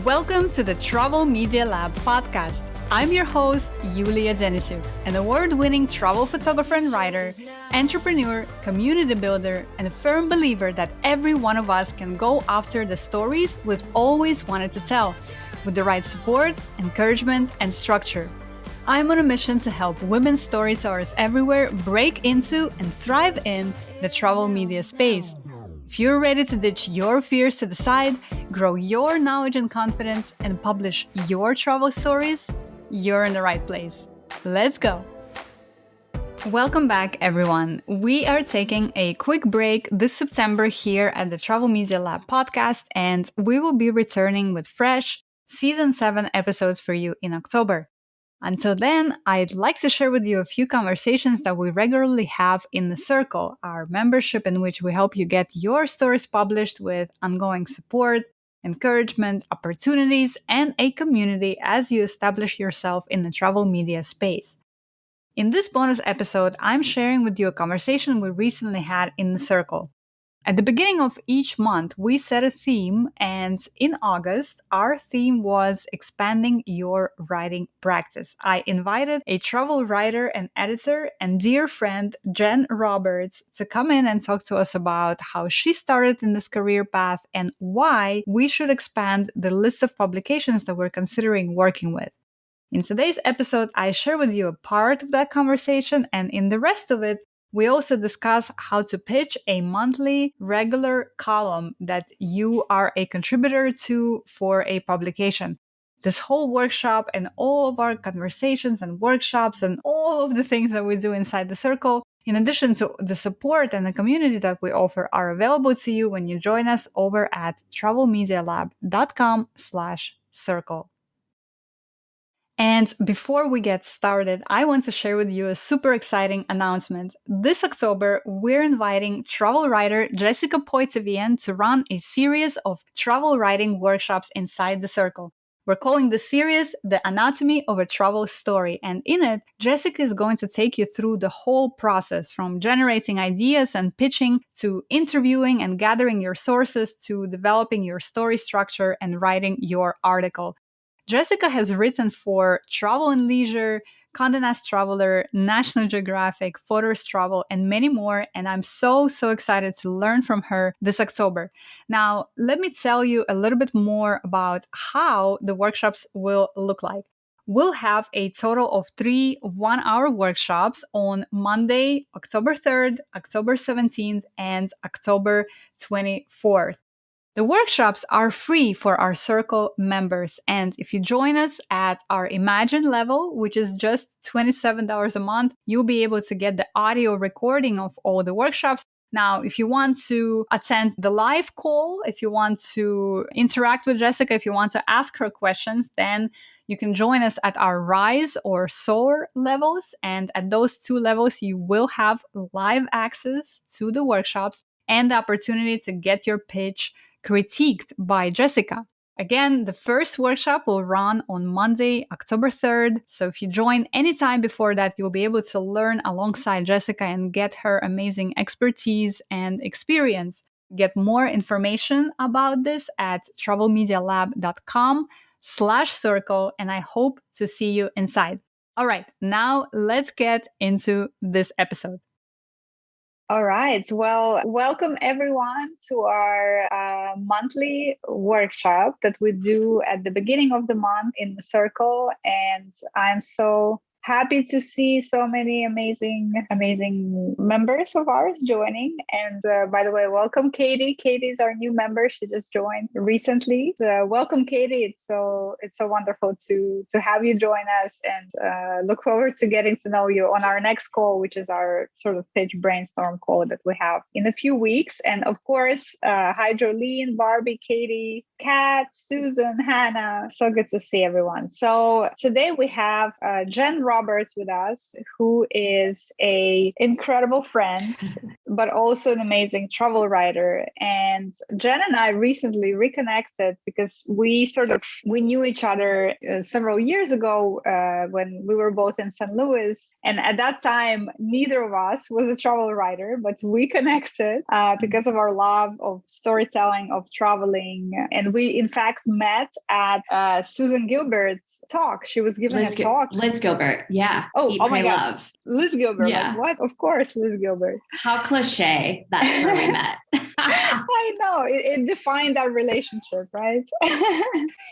Welcome to the Travel Media Lab podcast. I'm your host, Yulia Denisuk, an award-winning travel photographer and writer, entrepreneur, community builder, and a firm believer that every one of us can go after the stories we've always wanted to tell, with the right support, encouragement, and structure. I'm on a mission to help women storytellers everywhere break into and thrive in the travel media space. If you're ready to ditch your fears to the side, grow your knowledge and confidence, and publish your travel stories, you're in the right place. Let's go! Welcome back, everyone. We are taking a quick break this September here at the Travel Media Lab podcast, and we will be returning with fresh Season 7 episodes for you in October. Until then, I'd like to share with you a few conversations that we regularly have in the Circle, our membership in which we help you get your stories published with ongoing support, encouragement, opportunities, and a community as you establish yourself in the travel media space. In this bonus episode, I'm sharing with you a conversation we recently had in the Circle. At the beginning of each month, we set a theme, and in August, our theme was expanding your writing practice. I invited a travel writer and editor and dear friend, Jen Roberts, to come in and talk to us about how she started in this career path and why we should expand the list of publications that we're considering working with. In today's episode, I share with you a part of that conversation, and in the rest of it, we also discuss how to pitch a monthly regular column that you are a contributor to for a publication. This whole workshop and all of our conversations and workshops and all of the things that we do inside the Circle, in addition to the support and the community that we offer, are available to you when you join us over at travelmedialab.com/circle. And before we get started, I want to share with you a super exciting announcement. This October, we're inviting travel writer Jessica Poitevien to run a series of travel writing workshops inside the Circle. We're calling the series The Anatomy of a Travel Story, and in it, Jessica is going to take you through the whole process, from generating ideas and pitching to interviewing and gathering your sources to developing your story structure and writing your article. Jessica has written for Travel and Leisure, Condé Nast Traveler, National Geographic, Photos Travel, and many more, and I'm so excited to learn from her this October. Now, let me tell you a little bit more about how the workshops will look like. We'll have a total of 3 one-hour workshops on Monday, October 3rd, October 17th, and October 24th. The workshops are free for our Circle members, and if you join us at our Imagine level, which is just $27 a month, you'll be able to get the audio recording of all the workshops. Now, if you want to attend the live call, if you want to interact with Jessica, if you want to ask her questions, then you can join us at our Rise or Soar levels, and at those 2 levels, you will have live access to the workshops and the opportunity to get your pitch critiqued by Jessica. Again, the first workshop will run on Monday, October 3rd. So if you join anytime before that, you'll be able to learn alongside Jessica and get her amazing expertise and experience. Get more information about this at travelmedialab.com/circle, and I hope to see you inside. All right, now let's get into this episode. All right. Well, welcome everyone to our monthly workshop that we do at the beginning of the month in the Circle. And I'm so happy to see so many amazing members of ours joining. And by the way, welcome Katie. Katie's our new member. She just joined recently. Welcome, Katie. It's so wonderful to have you join us, and look forward to getting to know you on our next call, which is our sort of pitch brainstorm call that we have in a few weeks. And of course, hi Jolene, Barbie, Katie, Kat, Susan, Hannah. So good to see everyone. So today we have Jen Roberts with us, who is a incredible friend, but also an amazing travel writer. And Jen and I recently reconnected because we knew each other several years ago when we were both in St. Louis. And at that time, neither of us was a travel writer, but we connected because of our love of storytelling, of traveling. And we, in fact, met at Susan Gilbert's talk. She was giving a talk. Liz Gilbert. Yeah. Oh, Eat, oh Pray, my God. Love. Liz Gilbert. Yeah. Like, what? Of course, Liz Gilbert. How cliche. That's where we met. I know. It defined our relationship, right?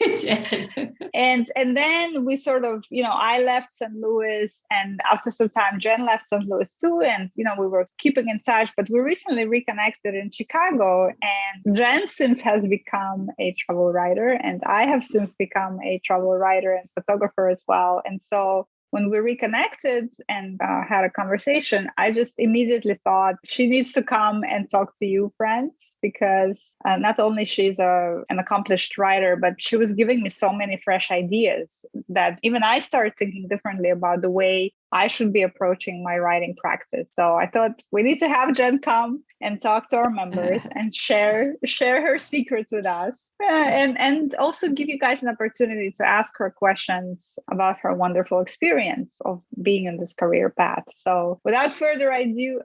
It did. And then we sort of, I left St. Louis, and after some time, Jen left St. Louis too. And, we were keeping in touch, but we recently reconnected in Chicago, and Jen since has become a travel writer, and I have since become a travel writer and photographer as well. And so when we reconnected and had a conversation, I just immediately thought she needs to come and talk to you, friends, because not only she's an accomplished writer, but she was giving me so many fresh ideas that even I started thinking differently about the way I should be approaching my writing practice. So I thought we need to have Jen come and talk to our members and share her secrets with us, and also give you guys an opportunity to ask her questions about her wonderful experience of being in this career path. So without further ado,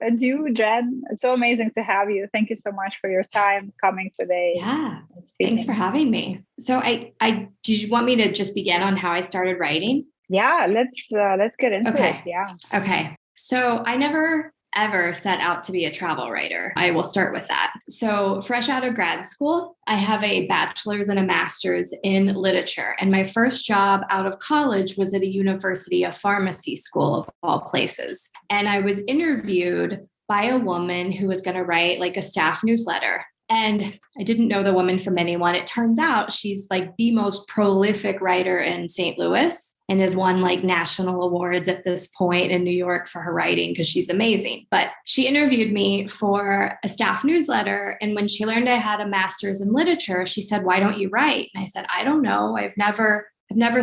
Jen, it's so amazing to have you. Thank you so much for your time coming today. Yeah, thanks for having me. So do you want me to just begin on how I started writing? Yeah, let's get into it. Yeah. Okay. So I never ever set out to be a travel writer. I will start with that. So fresh out of grad school, I have a bachelor's and a master's in literature. And my first job out of college was at a university, a pharmacy school of all places. And I was interviewed by a woman who was going to write like a staff newsletter. And I didn't know the woman from anyone. It turns out she's like the most prolific writer in St. Louis and has won like national awards at this point in New York for her writing because she's amazing. But she interviewed me for a staff newsletter. And when she learned I had a master's in literature, she said, "Why don't you write?" And I said, "I don't know. I've never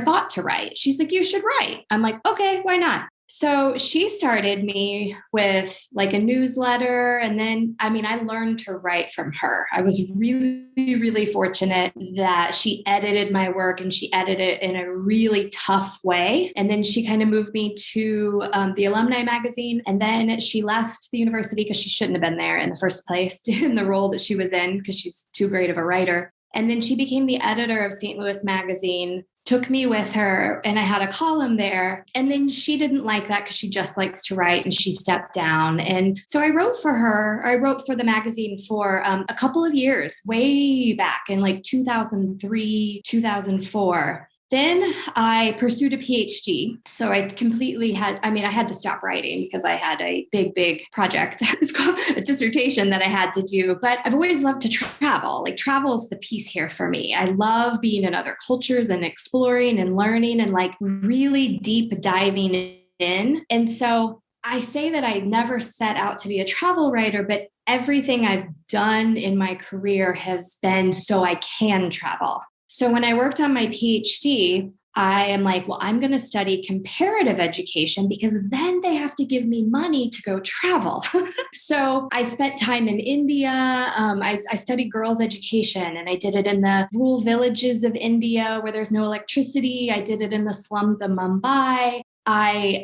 thought to write." She's like, "You should write." I'm like, "Okay, why not?" So she started me with like a newsletter. And then, I learned to write from her. I was really, really fortunate that she edited my work, and she edited it in a really tough way. And then she kind of moved me to the alumni magazine. And then she left the university because she shouldn't have been there in the first place in the role that she was in because she's too great of a writer. And then she became the editor of St. Louis Magazine, took me with her, and I had a column there. And then she didn't like that because she just likes to write, and she stepped down. And so I wrote for her. I wrote for the magazine for a couple of years, way back in like 2003, 2004. Then I pursued a PhD. So I completely I had to stop writing because I had a big project, a dissertation that I had to do. But I've always loved to travel. Like travel is the piece here for me. I love being in other cultures and exploring and learning and like really deep diving in. And so I say that I never set out to be a travel writer, but everything I've done in my career has been so I can travel. So when I worked on my PhD, I am like, well, I'm going to study comparative education because then they have to give me money to go travel. So I spent time in India. I studied girls' education, and I did it in the rural villages of India where there's no electricity. I did it in the slums of Mumbai. I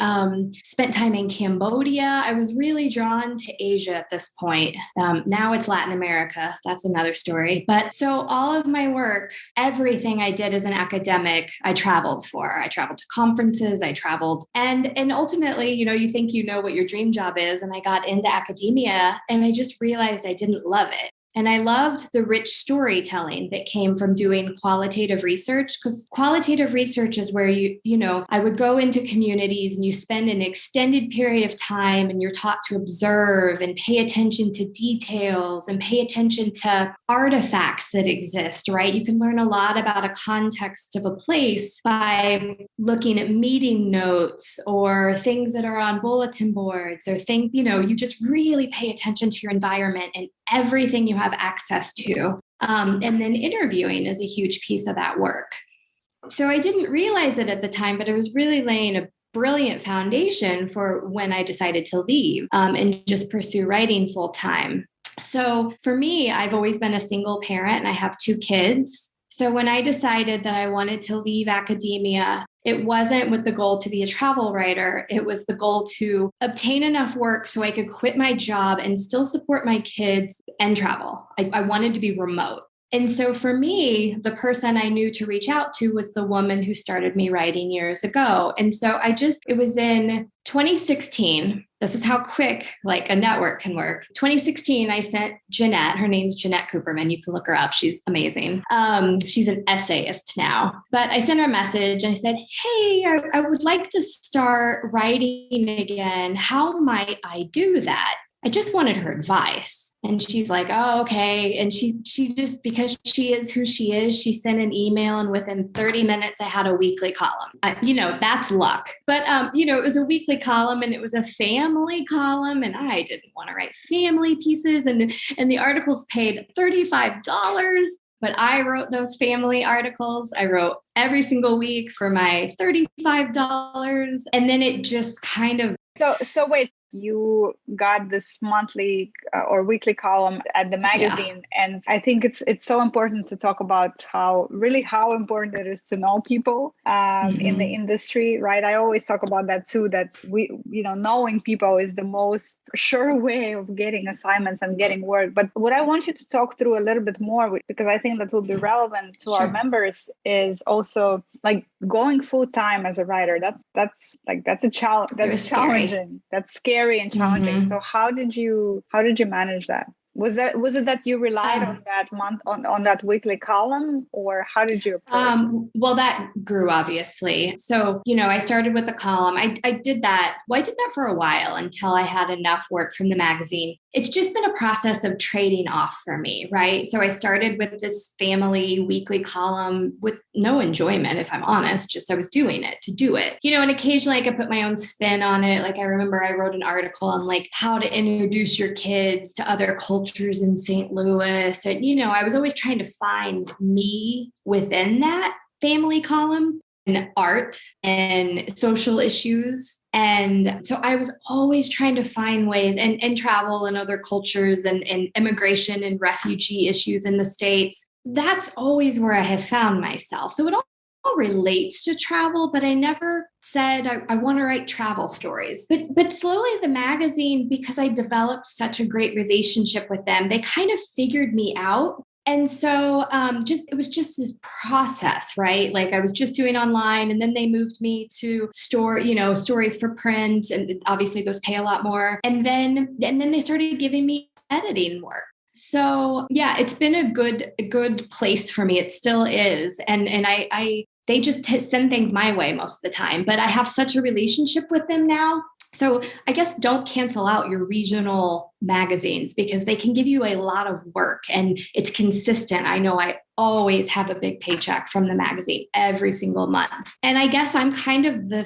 spent time in Cambodia. I was really drawn to Asia at this point. Now it's Latin America. That's another story. But so all of my work, everything I did as an academic, I traveled for. I traveled to conferences. I traveled. And ultimately, you think you know what your dream job is. And I got into academia, and I just realized I didn't love it. And I loved the rich storytelling that came from doing qualitative research, because qualitative research is where I would go into communities and you spend an extended period of time and you're taught to observe and pay attention to details and pay attention to artifacts that exist, right? You can learn a lot about a context of a place by looking at meeting notes or things that are on bulletin boards or things, you just really pay attention to your environment and everything you have access to. And then interviewing is a huge piece of that work. So I didn't realize it at the time, but I was really laying brilliant foundation for when I decided to leave and just pursue writing full time. So for me, I've always been a single parent and I have 2 kids. So when I decided that I wanted to leave academia, it wasn't with the goal to be a travel writer. It was the goal to obtain enough work so I could quit my job and still support my kids and travel. I wanted to be remote. And so for me, the person I knew to reach out to was the woman who started me writing years ago. And so it was in 2016. This is how quick like a network can work. 2016, I sent Jeanette, her name's Jeanette Cooperman. You can look her up. She's amazing. She's an essayist now, but I sent her a message and I said, hey, I would like to start writing again. How might I do that? I just wanted her advice. And she's like, oh, okay. And she just, because she is who she is, she sent an email and within 30 minutes, I had a weekly column. That's luck. But, it was a weekly column and it was a family column and I didn't want to write family pieces. And the articles paid $35. But I wrote those family articles. I wrote every single week for my $35. And then it just kind of. So wait, you got this monthly or weekly column at the magazine. Yeah. And I think it's so important to talk about how important it is to know people in the industry, right? I always talk about that too, that knowing people is the most sure way of getting assignments and getting work. But what I want you to talk through a little bit more, because I think that will be relevant to our members, is also like going full time as a writer. That's a challenge. That's challenging. That's scary and challenging. So how did you manage that? Was it that you relied on that month on that weekly column, or how did you approach? Well, that grew obviously. So, I started with a column. I did that. Well, I did that for a while until I had enough work from the magazine. It's just been a process of trading off for me, right? So I started with this family weekly column with no enjoyment, if I'm honest, just I was doing it to do it, and occasionally I could put my own spin on it. Like I remember I wrote an article on like how to introduce your kids to other cultures in St. Louis. And, I was always trying to find me within that family column. And art and social issues. And so I was always trying to find ways and travel and other cultures and immigration and refugee issues in the States. That's always where I have found myself. So it all relates to travel, but I never said I want to write travel stories. But slowly the magazine, because I developed such a great relationship with them, they kind of figured me out. And so it was just this process, right? Like I was just doing online and then they moved me to stories for print. And obviously those pay a lot more. And then they started giving me editing work. So yeah, it's been a good place for me. It still is. And they just send things my way most of the time, but I have such a relationship with them now. So I guess don't cancel out your regional magazines because they can give you a lot of work and it's consistent. I know I always have a big paycheck from the magazine every single month. And I guess I'm kind of the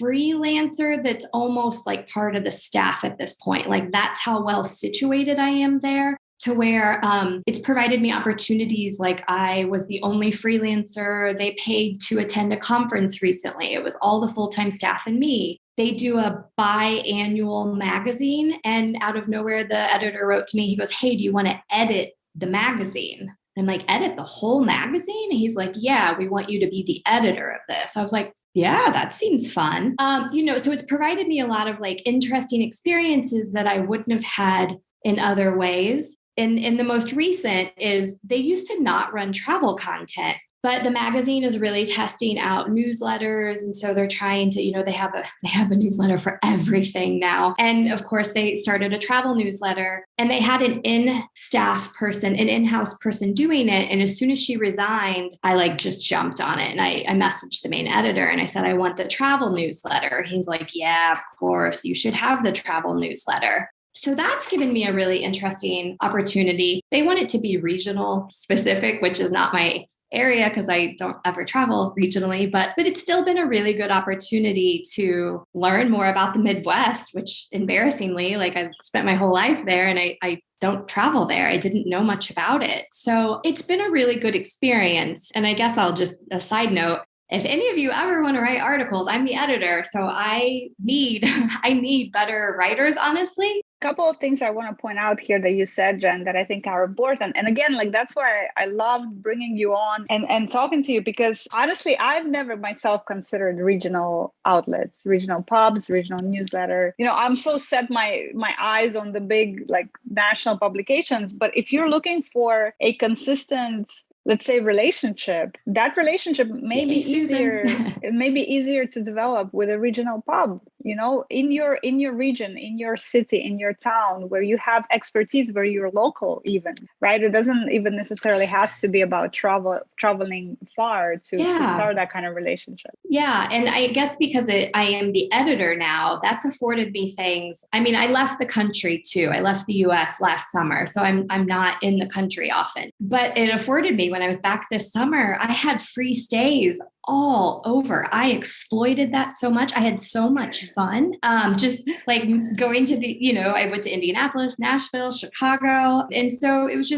freelancer that's almost like part of the staff at this point. Like that's how well situated I am there. To where it's provided me opportunities. Like I was the only freelancer they paid to attend a conference recently. It was all the full-time staff and me. They do a biannual magazine. And out of nowhere, the editor wrote to me. He goes, hey, do you want to edit the magazine? And I'm like, edit the whole magazine? And he's like, yeah, we want you to be the editor of this. I was like, yeah, that seems fun. So it's provided me a lot of like interesting experiences that I wouldn't have had in other ways. And the most recent is they used to not run travel content, but the magazine is really testing out newsletters. And so they're trying to, they have a newsletter for everything now. And of course, they started a travel newsletter and they had an in-house person doing it. And as soon as she resigned, I just jumped on it. And I messaged the main editor and I said, I want the travel newsletter. He's like, yeah, of course, you should have the travel newsletter. So that's given me a really interesting opportunity. They want it to be regional specific, which is not my area because I don't ever travel regionally, but it's still been a really good opportunity to learn more about the Midwest, which embarrassingly, I've spent my whole life there and I don't travel there. I didn't know much about it. So it's been a really good experience. And I guess a side note, if any of you ever want to write articles, I'm the editor. So I need, I need better writers, honestly. Couple of things I want to point out here that you said, Jen, that I think are important. And again, like that's why I loved bringing you on and talking to you, because honestly, I've never myself considered regional outlets, regional pubs, regional newsletter. I'm so set my eyes on the big like national publications. But if you're looking for a consistent, let's say, relationship, that relationship may be easier. It may be easier to develop with a regional pub, in your region, in your city, in your town, where you have expertise, where you're local, even, right? It doesn't even necessarily has to be about traveling far to start that kind of relationship. Yeah. And I guess because I am the editor now, that's afforded me things. I mean, I left the country too. I left the US last summer, so I'm not in the country often, but it afforded me when I was back this summer, I had free stays all over. I exploited that so much. I had so much fun. Just like going to I went to Indianapolis, Nashville, Chicago. And so it was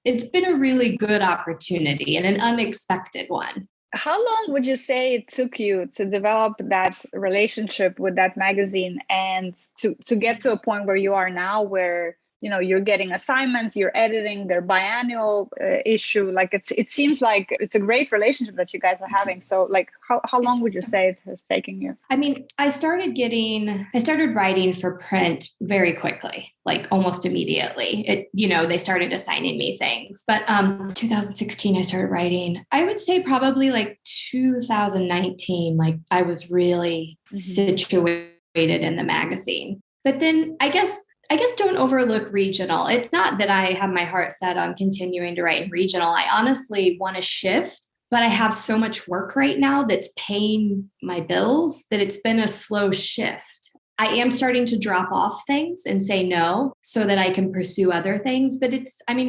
it's been a really good opportunity and an unexpected one. How long would you say it took you to develop that relationship with that magazine and to get to a point where you are now, where you're getting assignments, you're editing their biannual issue? Like it seems like it's a great relationship that you guys are having. So like how long would you say it has taken you? I mean, I started writing for print very quickly, like almost immediately. They started assigning me things. But 2016, I started writing. I would say probably like 2019, like I was really situated in the magazine. But then I guess don't overlook regional. It's not that I have my heart set on continuing to write in regional. I honestly want to shift, but I have so much work right now that's paying my bills that it's been a slow shift. I am starting to drop off things and say no so that I can pursue other things. But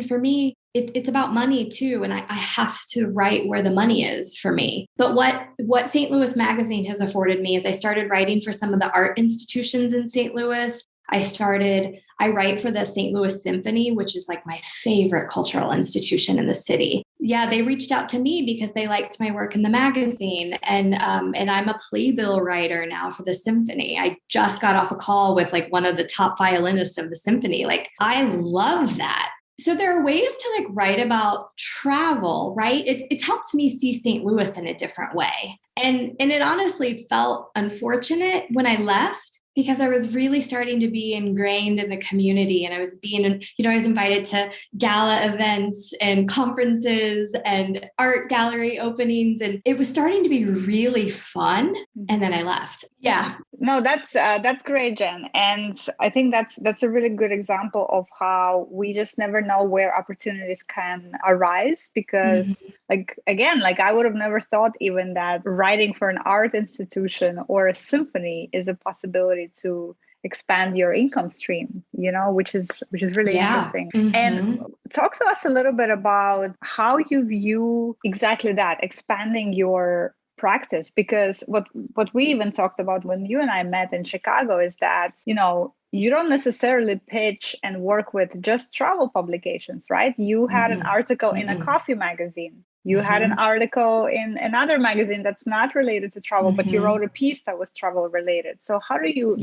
for me, it's about money too. And I have to write where the money is for me. But what St. Louis Magazine has afforded me is I started writing for some of the art institutions in St. Louis. I write for the St. Louis Symphony, which is like my favorite cultural institution in the city. Yeah, they reached out to me because they liked my work in the magazine. And I'm a playbill writer now for the symphony. I just got off a call with like one of the top violinists of the symphony. Like, I love that. So there are ways to like write about travel, right? It's helped me see St. Louis in a different way. And it honestly felt unfortunate when I left, because I was really starting to be ingrained in the community, and I was I was invited to gala events and conferences and art gallery openings, and it was starting to be really fun. And then I left. Yeah. No, that's great, Jen. And I think that's a really good example of how we just never know where opportunities can arise, because like I would have never thought even that writing for an art institution or a symphony is a possibility to expand your income stream, which is really interesting. And talk to us a little bit about how you view exactly that, expanding your practice, because what we even talked about when you and I met in Chicago is that you don't necessarily pitch and work with just travel publications, right? You had an article in a coffee magazine. You had an article in another magazine that's not related to travel, but you wrote a piece that was travel related. So how do you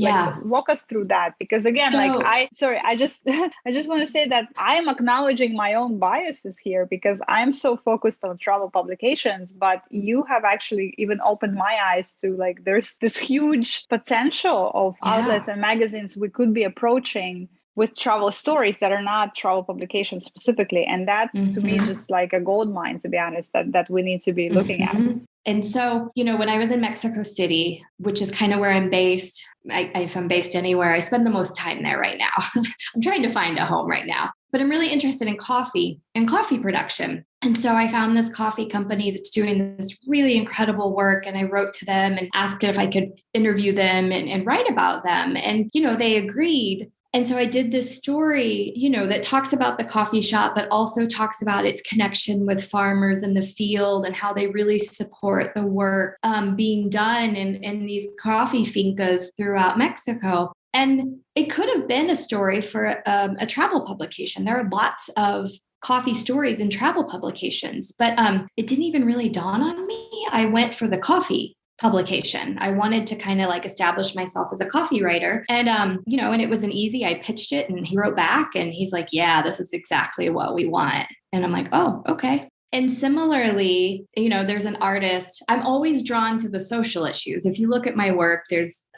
walk us through that? Because again, I just want to say that I'm acknowledging my own biases here, because I'm so focused on travel publications, but you have actually even opened my eyes to like, there's this huge potential of outlets and magazines we could be approaching with travel stories that are not travel publications specifically. And that's to me just like a gold mine, to be honest, that we need to be looking at. And so, when I was in Mexico City, which is kind of where I'm based, if I'm based anywhere, I spend the most time there right now. I'm trying to find a home right now, but I'm really interested in coffee and coffee production. And so I found this coffee company that's doing this really incredible work. And I wrote to them and asked if I could interview them and write about them. And, they agreed. And so I did this story, that talks about the coffee shop, but also talks about its connection with farmers in the field and how they really support the work being done in these coffee fincas throughout Mexico. And it could have been a story for a travel publication. There are lots of coffee stories in travel publications. But it didn't even really dawn on me. I went for the coffee publication. I wanted to kind of like establish myself as a coffee writer. And, and it was I pitched it and he wrote back and he's like, yeah, this is exactly what we want. And I'm like, oh, okay. And similarly, there's an artist. I'm always drawn to the social issues. If you look at my work,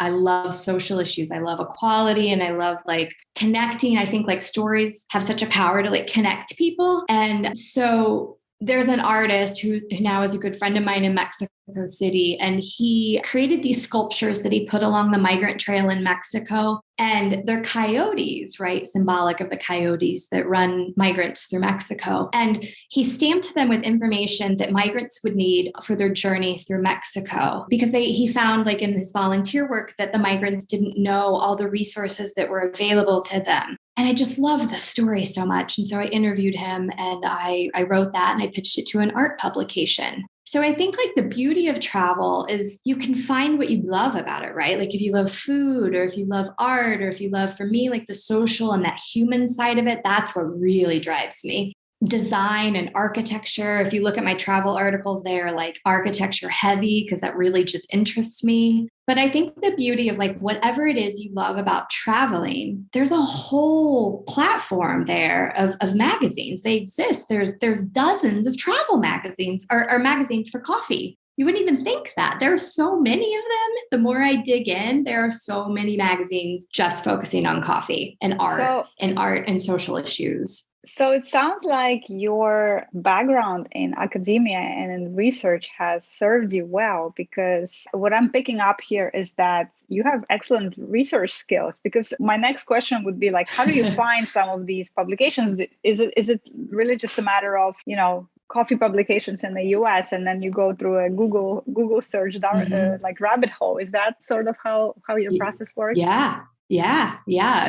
I love social issues. I love equality and I love like connecting. I think like stories have such a power to like connect people. And so there's an artist who now is a good friend of mine in Mexico City, and he created these sculptures that he put along the migrant trail in Mexico. And they're coyotes, right? Symbolic of the coyotes that run migrants through Mexico. And he stamped them with information that migrants would need for their journey through Mexico, because he found like in his volunteer work that the migrants didn't know all the resources that were available to them. And I just love the story so much. And so I interviewed him and I wrote that and I pitched it to an art publication. So I think like the beauty of travel is you can find what you love about it, right? Like if you love food or if you love art or if you love, for me, like the social and that human side of it, that's what really drives me. Design and architecture. If you look at my travel articles, they are like architecture heavy because that really just interests me. But I think the beauty of like whatever it is you love about traveling, there's a whole platform there of magazines. They exist. There's dozens of travel magazines or magazines for coffee. You wouldn't even think that. There are so many of them. The more I dig in, there are so many magazines just focusing on coffee and art and social issues. So it sounds like your background in academia and in research has served you well, because what I'm picking up here is that you have excellent research skills. Because my next question would be like, how do you find some of these publications? Is it really just a matter of, coffee publications in the US and then you go through a Google search like rabbit hole? Is that sort of how your process works? Yeah.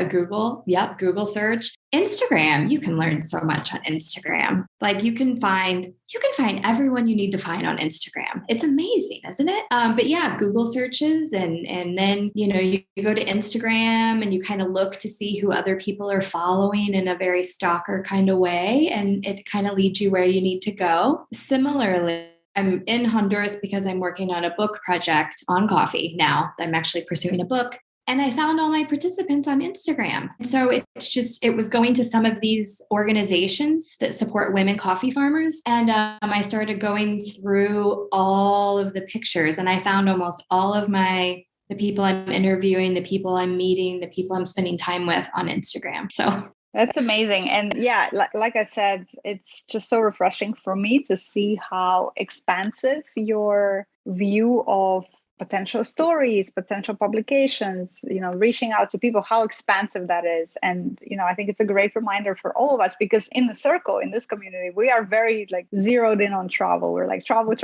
Google search. Instagram, you can learn so much on Instagram. Like you can find everyone you need to find on Instagram. It's amazing, isn't it? But yeah, Google searches and then, you go to Instagram and you kind of look to see who other people are following in a very stalker kind of way. And it kind of leads you where you need to go. Similarly, I'm in Honduras because I'm working on a book project on coffee now. I'm actually pursuing a book. And I found all my participants on Instagram. So it was going to some of these organizations that support women coffee farmers. And I started going through all of the pictures and I found almost all of the people I'm interviewing, the people I'm meeting, the people I'm spending time with on Instagram. So that's amazing. And yeah, like I said, it's just so refreshing for me to see how expansive your view of potential stories, potential publications, reaching out to people, how expansive that is. And, I think it's a great reminder for all of us, because in the circle, in this community, we are very like zeroed in on travel. We're like travel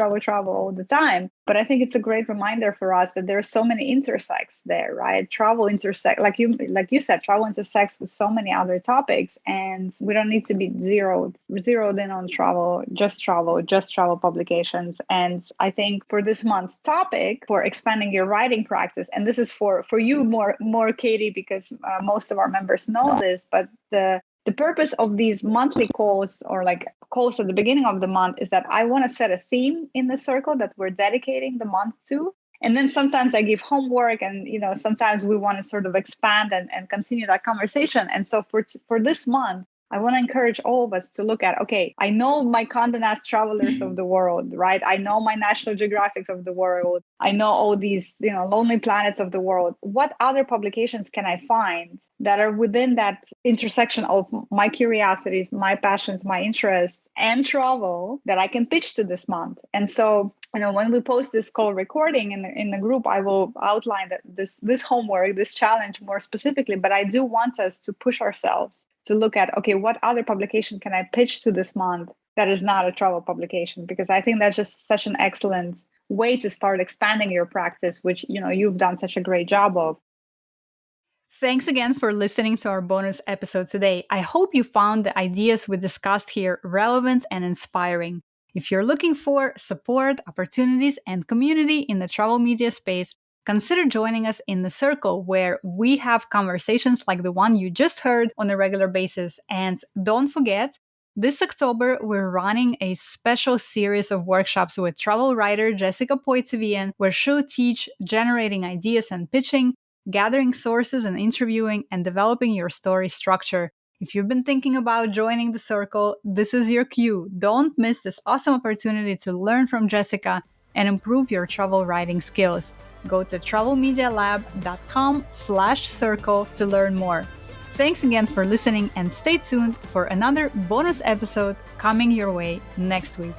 all the time. But I think it's a great reminder for us that there are so many intersects there, right? Travel intersect, like you said, travel intersects with so many other topics. And we don't need to be zeroed in on travel publications. And I think for this month's topic, for expanding your writing practice, and this is for you more Katie, because most of our members know this, but the purpose of these monthly calls, or like calls at the beginning of the month, is that I want to set a theme in the circle that we're dedicating the month to. And then sometimes I give homework and, sometimes we want to sort of expand and continue that conversation. And so for this month, I want to encourage all of us to look at, okay, I know my Condé Nast Travelers of the world, right? I know my National Geographics of the world. I know all these, Lonely Planets of the world. What other publications can I find that are within that intersection of my curiosities, my passions, my interests, and travel that I can pitch to this month? And so, when we post this call recording in the group, I will outline this homework, this challenge more specifically. But I do want us to push ourselves to look at, okay, what other publication can I pitch to this month that is not a travel publication? Because I think that's just such an excellent way to start expanding your practice, which, you've done such a great job of. Thanks again for listening to our bonus episode today. I hope you found the ideas we discussed here relevant and inspiring. If you're looking for support, opportunities, and community in the travel media space, consider joining us in the circle, where we have conversations like the one you just heard on a regular basis. And don't forget, This October, we're running a special series of workshops with travel writer Jessica Poitevien, where she'll teach generating ideas and pitching, gathering sources and interviewing, and developing your story structure. If you've been thinking about joining the circle, this is your cue. Don't miss this awesome opportunity to learn from Jessica and improve your travel writing skills. Go to travelmedialab.com/circle to learn more. Thanks again for listening and stay tuned for another bonus episode coming your way next week.